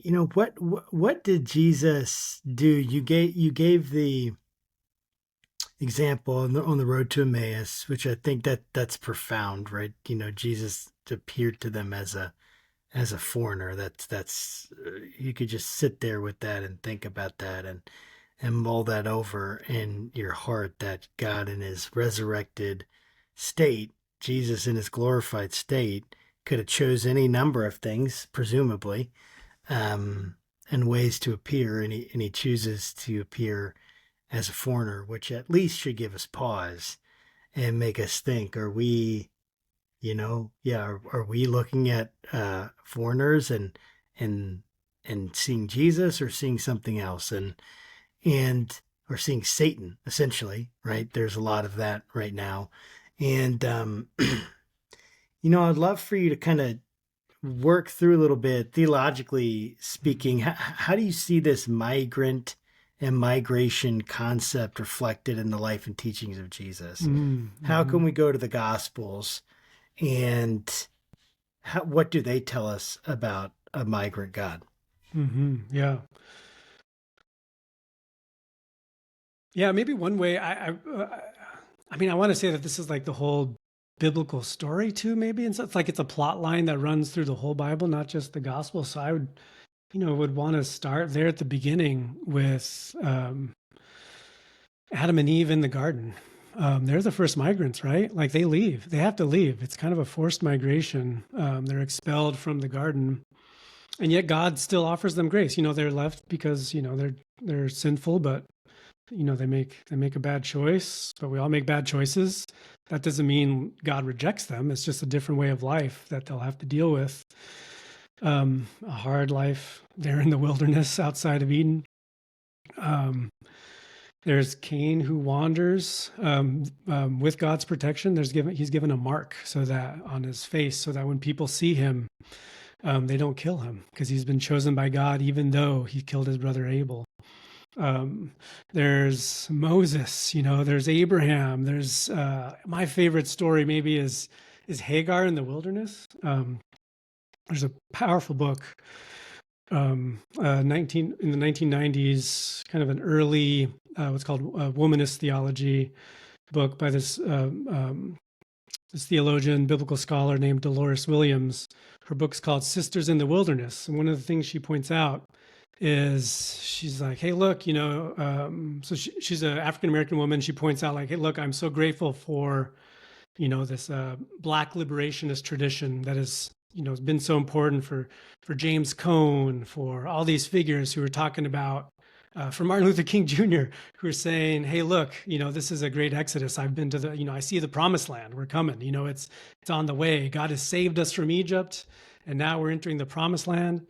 what did Jesus do? You gave the example on the road to Emmaus, which I think that's profound, right? Jesus appeared to them as a foreigner. That's you could just sit there with that and think about that and mull that over in your heart, that God in his resurrected state, Jesus in his glorified state, could have chose any number of things, presumably, and ways to appear, and he chooses to appear as a foreigner, which at least should give us pause and make us think, are we, are we looking at foreigners and seeing Jesus, or seeing something else, or seeing Satan, essentially, right? There's a lot of that right now. And, I'd love for you to kind of work through a little bit, theologically speaking, how do you see this migrant and migration concept reflected in the life and teachings of Jesus? Mm-hmm. How can we go to the Gospels and what do they tell us about a migrant God? Mm-hmm. Yeah. Yeah, maybe one way I mean, I want to say that this is like the whole biblical story too, maybe. And so it's like it's a plot line that runs through the whole Bible, not just the gospel. So I would want to start there at the beginning with Adam and Eve in the garden. They're the first migrants, right? Like they leave, they have to leave. It's kind of a forced migration. They're expelled from the garden, and yet God still offers them grace. They're left because they're sinful, but they make a bad choice, but we all make bad choices. That doesn't mean God rejects them. It's just a different way of life that they'll have to deal with. A hard life there in the wilderness outside of Eden. There's Cain who wanders with God's protection. He's given a mark so that on his face, so that when people see him, they don't kill him because he's been chosen by God, even though he killed his brother Abel. There's Moses, there's Abraham. There's my favorite story maybe is Hagar in the wilderness. There's a powerful book in the 1990s, kind of an early what's called womanist theology book by this theologian, biblical scholar named Dolores Williams. Her book's called Sisters in the Wilderness, and one of the things she points out is she's like, hey, look, so she's an African-American woman. She points out like, hey, look, I'm so grateful for, this Black liberationist tradition that has, has been so important for James Cone, for all these figures who are talking about, for Martin Luther King Jr., who are saying, hey, look, this is a great exodus. I've been to I see the promised land. We're coming, it's on the way. God has saved us from Egypt, and now we're entering the promised land.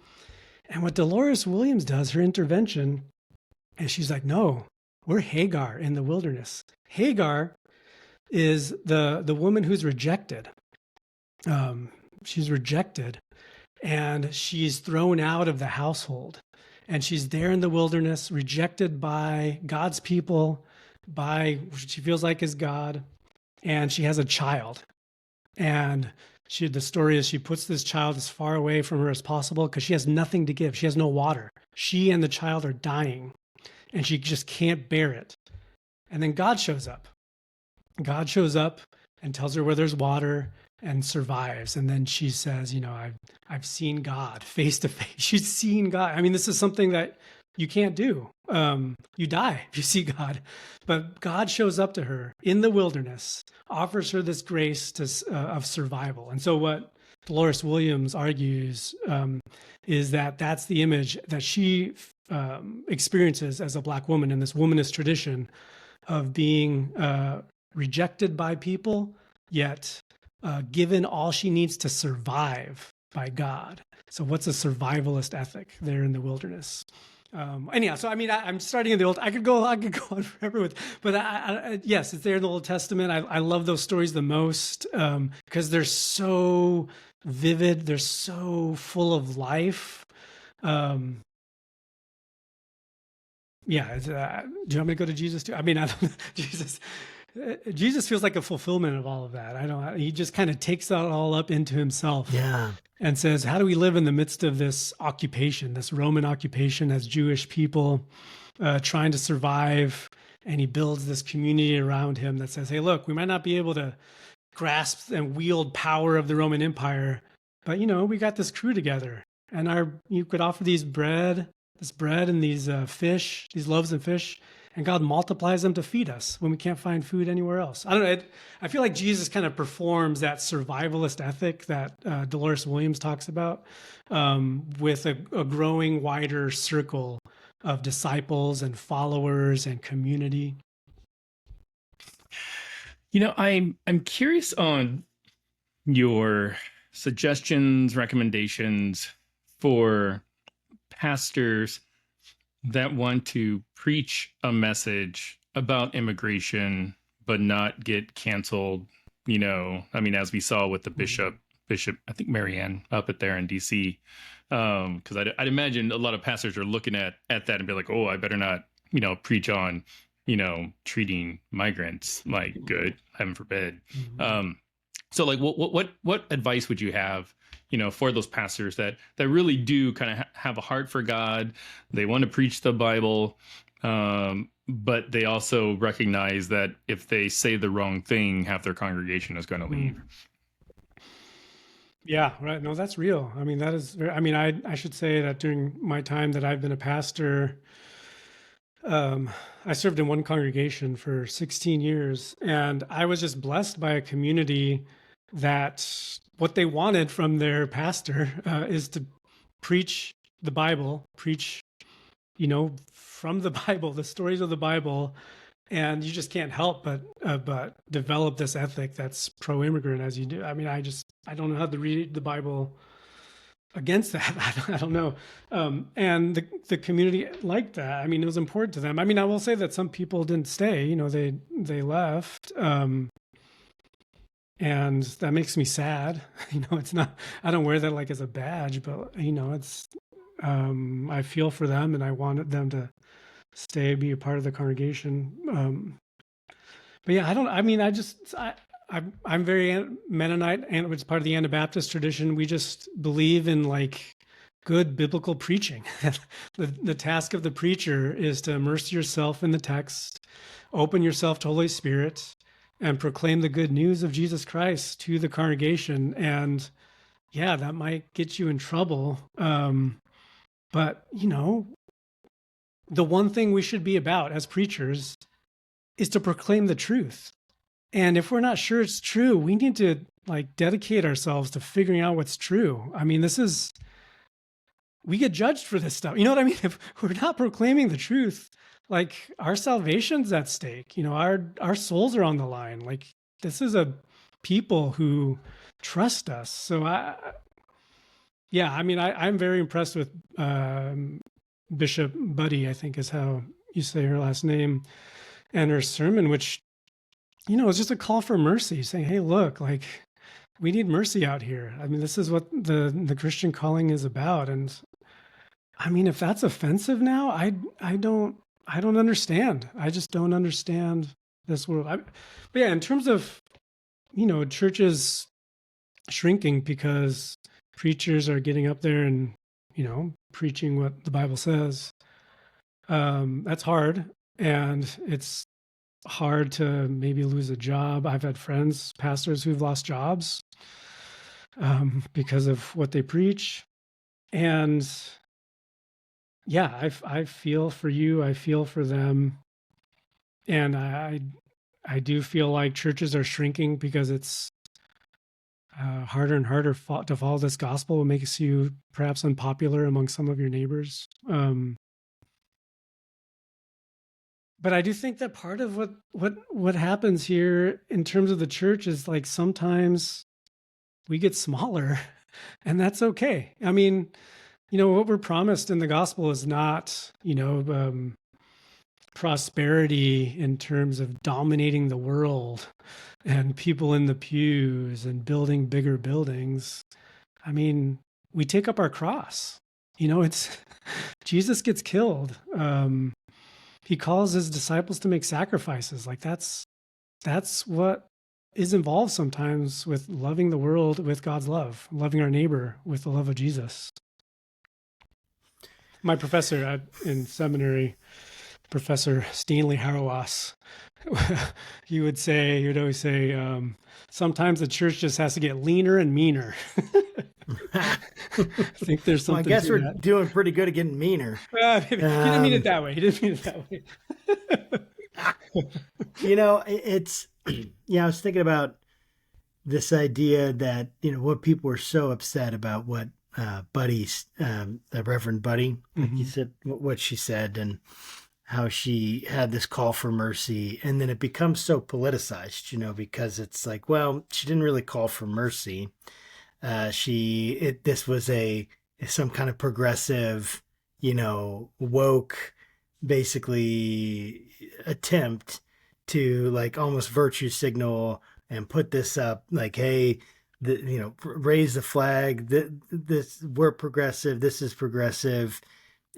And what Dolores Williams does, her intervention, is she's like, no, we're Hagar in the wilderness. Hagar is the woman who's rejected. She's rejected, and she's thrown out of the household. And she's there in the wilderness, rejected by God's people, by what she feels like is God. And she has a child. And the story is she puts this child as far away from her as possible because she has nothing to give. She has no water. She and the child are dying, and she just can't bear it. And then God shows up. God shows up and tells her where there's water and survives. And then she says, I've seen God face to face. She's seen God. I mean, this is something that you can't do. You die if you see God. But God shows up to her in the wilderness, offers her this grace of survival. And so what Dolores Williams argues is that that's the image that she experiences as a Black woman in this womanist tradition of being rejected by people, yet given all she needs to survive by God. So what's a survivalist ethic there in the wilderness? Anyhow, so I mean, I'm starting in the Old. I could go on forever with, but yes, it's there in the Old Testament. I love those stories the most because they're so vivid. They're so full of life. Yeah. Do you want me to go to Jesus too? I mean, Jesus feels like a fulfillment of all of that. He just kind of takes that all up into himself. Yeah. And says, how do we live in the midst of this occupation, this Roman occupation as Jewish people trying to survive? And he builds this community around him that says, hey, look, we might not be able to grasp and wield power of the Roman Empire, but, we got this crew together. And you could offer this bread and these fish, these loaves and fish, and God multiplies them to feed us when we can't find food anywhere else. I don't know. I feel like Jesus kind of performs that survivalist ethic that Dolores Williams talks about with a growing wider circle of disciples and followers and community. I'm curious on your suggestions, recommendations for pastors that want to preach a message about immigration, but not get canceled. As we saw with the Bishop, I think Marianne up at there in DC. Because I'd imagine a lot of pastors are looking at that and be like, oh, I better not preach on, treating migrants like good, heaven forbid. So like, what advice would you have, for those pastors that really do kind of have a heart for God? They want to preach the Bible, but they also recognize that if they say the wrong thing, half their congregation is going to leave. Yeah, right. No, that's real. I mean, that is, I should say that during my time that I've been a pastor, I served in one congregation for 16 years, and I was just blessed by a community that what they wanted from their pastor is to preach the Bible, preach, from the Bible, the stories of the Bible. And you just can't help but develop this ethic that's pro-immigrant as you do. I mean, I don't know how to read the Bible against that. I don't know. And the community liked that. I mean, it was important to them. I mean, I will say that some people didn't stay. They left, and that makes me sad. It's not. I don't wear that like as a badge, but it's. I feel for them, and I wanted them to stay, be a part of the congregation. But yeah, I'm very Mennonite, and it's part of the Anabaptist tradition. We just believe in like good biblical preaching. The task of the preacher is to immerse yourself in the text, open yourself to Holy Spirit, and proclaim the good news of Jesus Christ to the congregation. And yeah, that might get you in trouble. But the one thing we should be about as preachers is to proclaim the truth. And if we're not sure it's true, we need to like dedicate ourselves to figuring out what's true. I mean, we get judged for this stuff. You know what I mean? If we're not proclaiming the truth, like our salvation's at stake, our souls are on the line. Like this is a people who trust us. So I'm very impressed with, Bishop Buddy, I think is how you say her last name, and her sermon, which, is just a call for mercy, saying, hey, look, like we need mercy out here. I mean, this is what the Christian calling is about. And I mean, if that's offensive now, I don't understand. I just don't understand this world. But yeah, in terms of, churches shrinking because preachers are getting up there and, preaching what the Bible says. That's hard. And it's hard to maybe lose a job. I've had friends, pastors who've lost jobs because of what they preach. And yeah, I feel for you. I feel for them. And I do feel like churches are shrinking because it's harder and harder to follow this gospel. It makes you perhaps unpopular among some of your neighbors. But I do think that part of what happens here in terms of the church is like sometimes we get smaller, and that's okay. I mean, what we're promised in the gospel is not, prosperity in terms of dominating the world and people in the pews and building bigger buildings. I mean, we take up our cross. It's Jesus gets killed. He calls his disciples to make sacrifices. Like that's what is involved sometimes with loving the world with God's love, loving our neighbor with the love of Jesus. My professor in seminary, Professor Stanley Hauerwas, he would always say, sometimes the church just has to get leaner and meaner. I think there's something. Well, I guess we're doing pretty good at getting meaner. He didn't mean it that way. It's, I was thinking about this idea that, what people were so upset about what Buddy's, the Reverend Buddy, he said what she said, and how she had this call for mercy, and then it becomes so politicized, because it's like, well, she didn't really call for mercy. This was some kind of progressive, woke, basically attempt to like almost virtue signal and put this up like, hey, raise the flag. This we're progressive. This is progressive.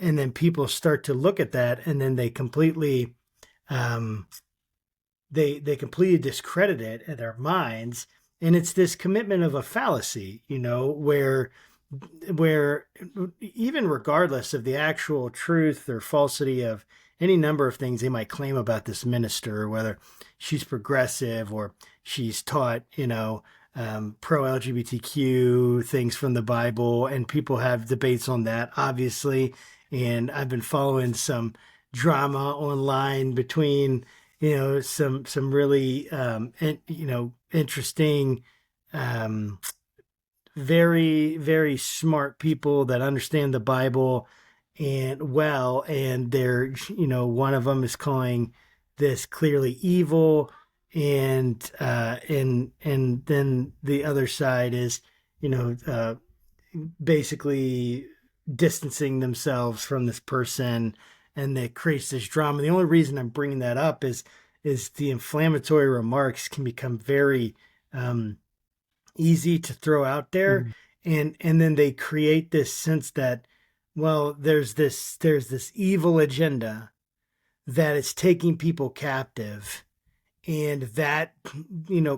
and then people start to look at that, and then they completely they completely discredit it in their minds. And it's this commitment of a fallacy, where even regardless of the actual truth or falsity of any number of things they might claim about this minister, whether she's progressive or she's taught, pro LGBTQ things from the Bible, and people have debates on that, obviously. And I've been following some drama online between, some really, interesting, very, very smart people that understand the Bible and they're, one of them is calling this clearly evil, and then the other side is, basically distancing themselves from this person, and that creates this drama. The only reason I'm bringing that up is the inflammatory remarks can become very easy to throw out there, and then they create this sense that, well, there's this evil agenda that is taking people captive, and that,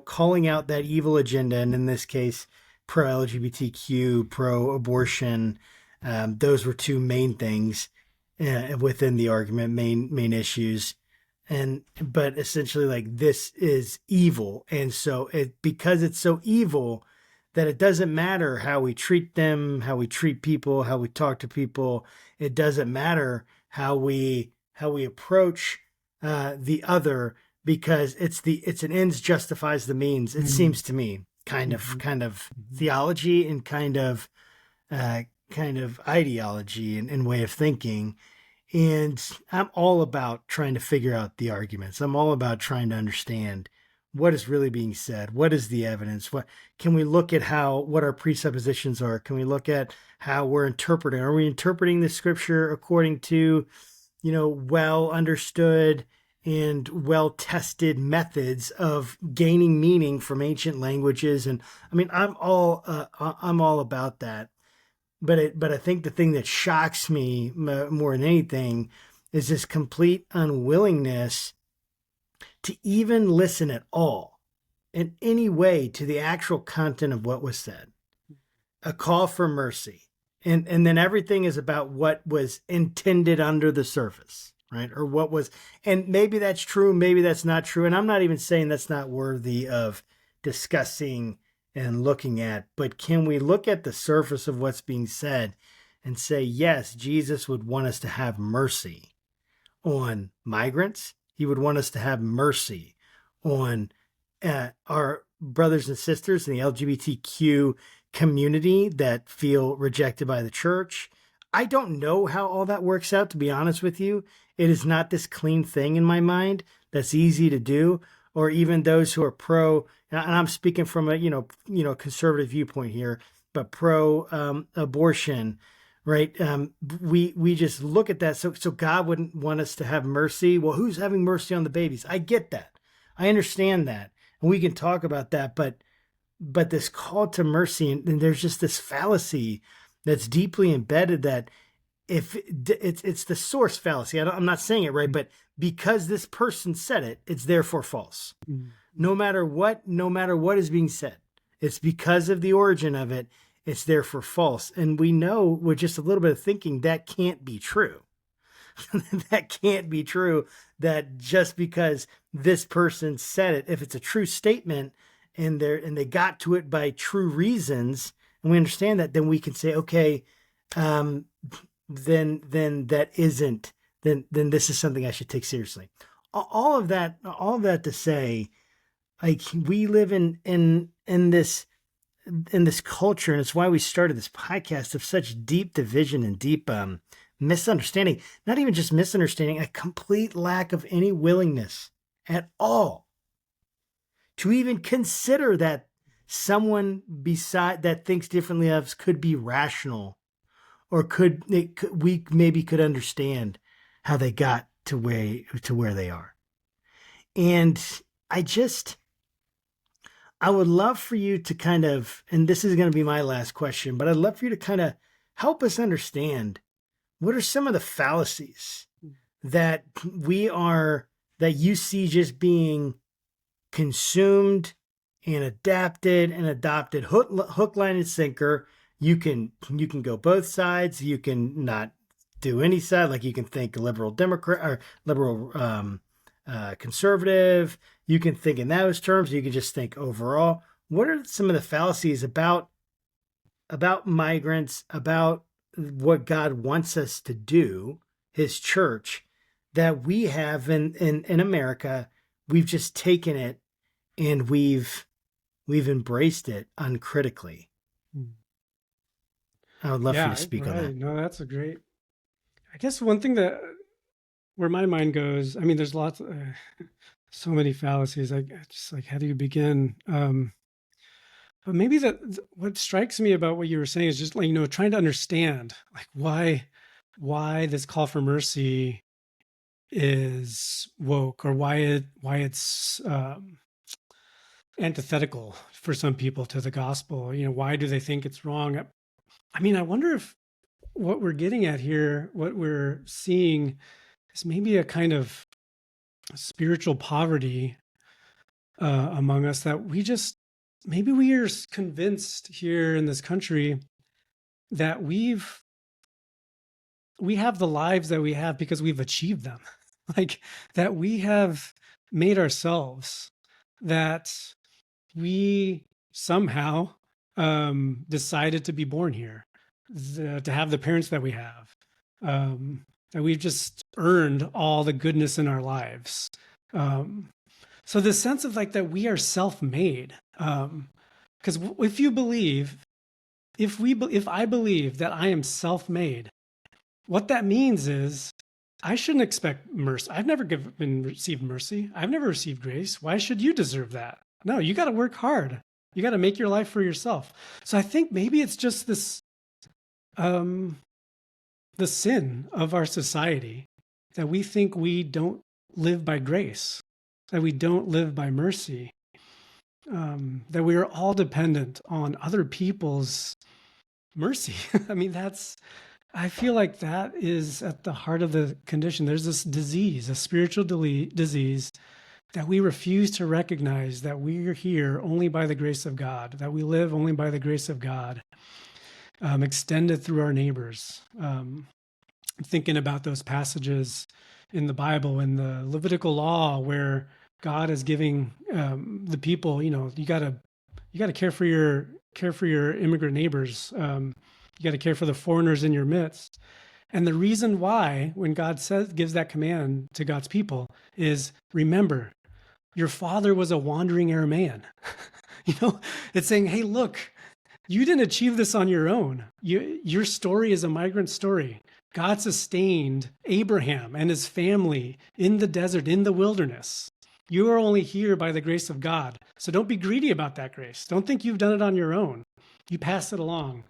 calling out that evil agenda, and in this case, pro LGBTQ, pro abortion, those were two main things within the argument, main issues. But essentially, like, this is evil. And so because it's so evil that it doesn't matter how we treat them, how we treat people, how we talk to people. It doesn't matter how we approach the other, because it's an ends justifies the means. It seems to me kind of theology and kind of ideology and way of thinking. And I'm all about trying to figure out the arguments. I'm all about trying to understand what is really being said. What is the evidence? What can we look at what our presuppositions are? Can we look at how we're interpreting? Are we interpreting the scripture according to, well understood and well tested methods of gaining meaning from ancient languages? And I mean, I'm all about that. But I think the thing that shocks me more than anything is this complete unwillingness to even listen at all in any way to the actual content of what was said. A call for mercy. And then everything is about what was intended under the surface, right? Or what was, and maybe that's true, maybe that's not true. And I'm not even saying that's not worthy of discussing and looking at, but can we look at the surface of what's being said and say, yes, Jesus would want us to have mercy on migrants. He would want us to have mercy on our brothers and sisters in the LGBTQ community that feel rejected by the church. I don't know how all that works out, to be honest with you. It is not this clean thing in my mind that's easy to do. Or even those who are pro, and I'm speaking from a conservative viewpoint here, but pro abortion, right? We just look at that. So God wouldn't want us to have mercy. Well, who's having mercy on the babies? I get that. I understand that, and we can talk about that. But this call to mercy, and there's just this fallacy that's deeply embedded that if it's the source fallacy. I'm not saying it right, but because this person said it, it's therefore false. No matter what is being said, it's because of the origin of it, it's therefore false. And we know with just a little bit of thinking that can't be true. That can't be true, that just because this person said it, if it's a true statement and they got to it by true reasons, and we understand that, then we can say, okay, then that isn't, then this is something I should take seriously. All of that to say, like, we live in this culture, and it's why we started this podcast, of such deep division and deep misunderstanding. Not even just misunderstanding, a complete lack of any willingness at all to even consider that someone beside that thinks differently of us could be rational, or we maybe could understand how they got to where they are. And I would love for you to kind of, and this is going to be my last question, but I'd love for you to kind of help us understand what are some of the fallacies that that you see just being consumed and adapted and adopted, hook, line, and sinker? You can go both sides. You can not do any side. Like you can think liberal Democrat or liberal conservative. You can think in those terms. You can just think overall. What are some of the fallacies about migrants, about what God wants us to do, His church, that we have in America? We've just taken it and we've embraced it uncritically. I would love for you to speak on that. No, that's a great. I guess one thing that where my mind goes, I mean, there's lots, so many fallacies. I just like, how do you begin? But maybe what strikes me about what you were saying is just like, trying to understand like why this call for mercy is woke, or why it's antithetical for some people to the gospel. Why do they think it's wrong? I mean, I wonder if what we're getting at here, what we're seeing, is maybe a kind of spiritual poverty among us, that maybe we are convinced here in this country that we have the lives that we have because we've achieved them, like that we have made ourselves, that we somehow decided to be born here, to have the parents that we have, that we've just earned all the goodness in our lives. So the sense of like that we are self-made, because if I believe that I am self-made, what that means is I shouldn't expect mercy. I've never received mercy. I've never received grace. Why should you deserve that? No, you got to work hard. You got to make your life for yourself. So I think maybe it's just this, the sin of our society, that we think we don't live by grace, that we don't live by mercy, that we are all dependent on other people's mercy. I mean, I feel like that is at the heart of the condition. There's this disease, a spiritual disease, that we refuse to recognize that we're here only by the grace of God, that we live only by the grace of God, extended through our neighbors. Thinking about those passages in the Bible, in the Levitical law, where God is giving the people, you got to care for your immigrant neighbors. You got to care for the foreigners in your midst. And the reason why, when God gives that command to God's people, is remember, your father was a wandering Aramaean. It's saying, hey, look, you didn't achieve this on your own. Your story is a migrant story. God sustained Abraham and his family in the desert, in the wilderness. You are only here by the grace of God. So don't be greedy about that grace. Don't think you've done it on your own. You pass it along.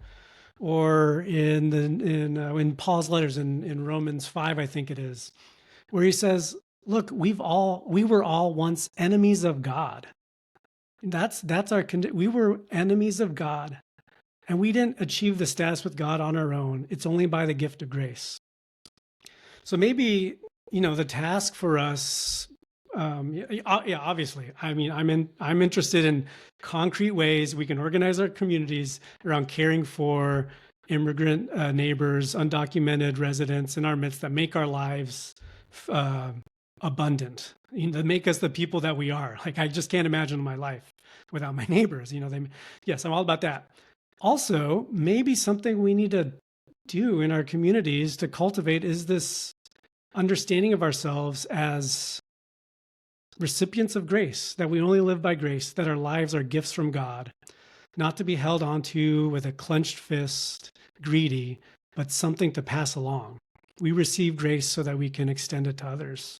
Or in Paul's letters in Romans 5, I think it is, where he says, look, we were all once enemies of God. That's our condition. We were enemies of God, and we didn't achieve the status with God on our own. It's only by the gift of grace. So maybe, the task for us, obviously, I mean, I'm interested in concrete ways we can organize our communities around caring for immigrant neighbors, undocumented residents in our midst, that make our lives abundant, that make us the people that we are. Like, I just can't imagine my life without my neighbors. Yes, I'm all about that. Also, maybe something we need to do in our communities to cultivate is this understanding of ourselves as recipients of grace, that we only live by grace, that our lives are gifts from God, not to be held onto with a clenched fist, greedy, but something to pass along. We receive grace so that we can extend it to others.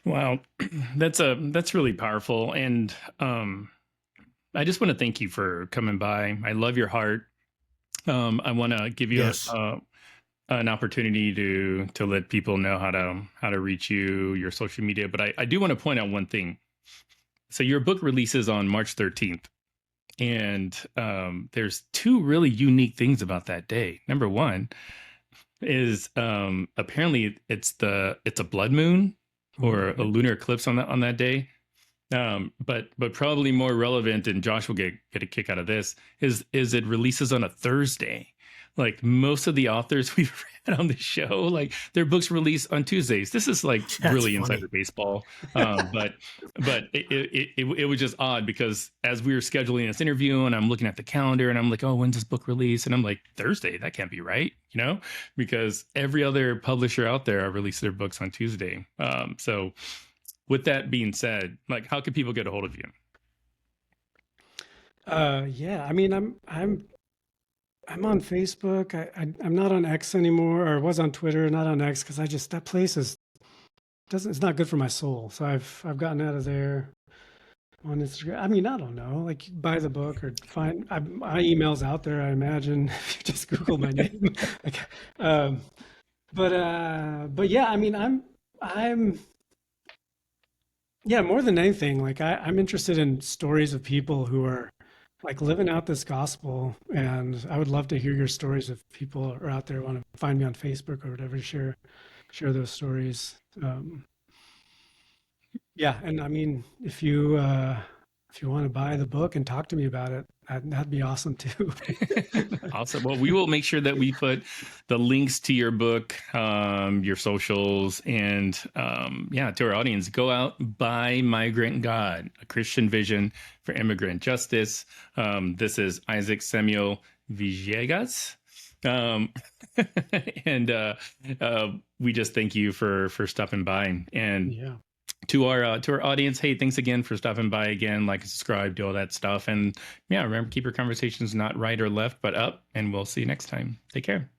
Wow, that's really powerful, and I just want to thank you for coming by. I love your heart. I want to give you an opportunity to let people know how to reach you, your social media. But I do want to point out one thing. So your book releases on March 13th. And there's two really unique things about that day. Number one is apparently it's a blood moon or a lunar eclipse on that day. But probably more relevant, and Josh will get a kick out of this, is it releases on a Thursday. Like most of the authors we've read on the show, like their books release on Tuesdays. This is like That's really funny. insider baseball. But it was just odd because as we were scheduling this interview and I'm looking at the calendar and I'm like, oh, when's this book release? And I'm like, Thursday, that can't be right, because every other publisher out there release their books on Tuesday. So with that being said, like, how can people get a hold of you? Yeah, I mean, I'm on Facebook. I'm not on X anymore, or was on Twitter, not on X, because that place it's not good for my soul. So I've gotten out of there. On Instagram, I mean, I don't know, like buy the book or find my email's out there, I imagine, if you just Google my name. Like, but yeah, I mean, I'm yeah, more than anything, like I'm interested in stories of people who are like living out this gospel, and I would love to hear your stories if people are out there want to find me on Facebook or whatever, share those stories. Yeah, and I mean, if you want to buy the book and talk to me about it, that'd be awesome too. Awesome. Well, we will make sure that we put the links to your book, your socials, and to our audience. Go out, buy Migrant God, A Christian Vision for Immigrant Justice. This is Isaac Samuel Villegas. And we just thank you for stopping by. And Yeah. to our audience, hey, thanks again for stopping by again. Like, subscribe, do all that stuff. And yeah, remember, keep your conversations not right or left, but up. And we'll see you next time. Take care.